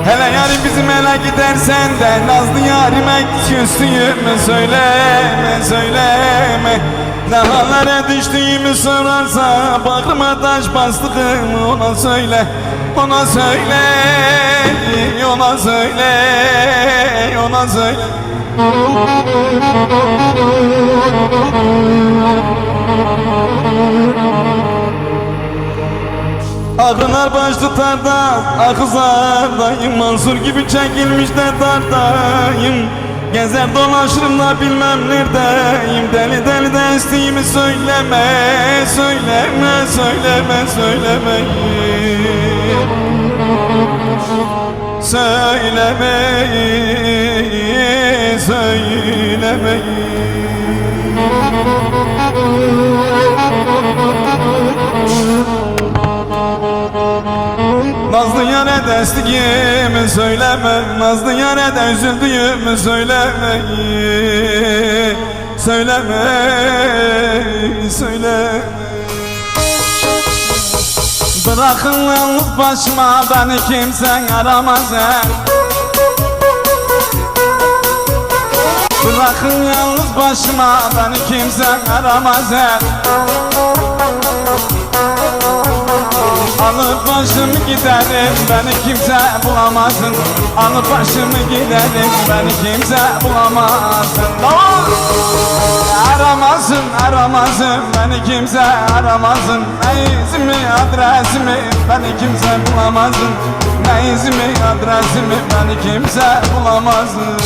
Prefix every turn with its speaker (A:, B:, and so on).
A: Hele yarim bizim ele gidersen de nazlı yarime küstüğümü söyleme, söyleme. Ne hallere düştüğümü sorarsa bağrıma taş bastığımı ona söyle, ona söyle, ona söyle, ona söyle. Ağrılar baş tutar da akızlardayım, Mansur gibi çekilmiş de dardayım. Gezer dolaşırım da bilmem neredeyim. Deli deli de estiğimi söyleme, söyleme, söyleme, söyleme. Söyleme, söyleme. Nazlı yâre destiğimi söyleme, nazlı yâre de üzüldüğümü söyleme, söyleme, söyleme. Bırakın yalnız başıma, beni kimse aramaz. Bırakın yalnız başıma, beni kimse aramaz. Alıp başımı giderim, beni kimse bulamazsın. Alıp başımı giderim, beni kimse bulamazsın. Aramazsın, aramazsın, beni kimse aramazsın. Ne izimi, adresimi, beni kimse bulamazsın. Ne izimi, adresimi, beni kimse bulamazsın.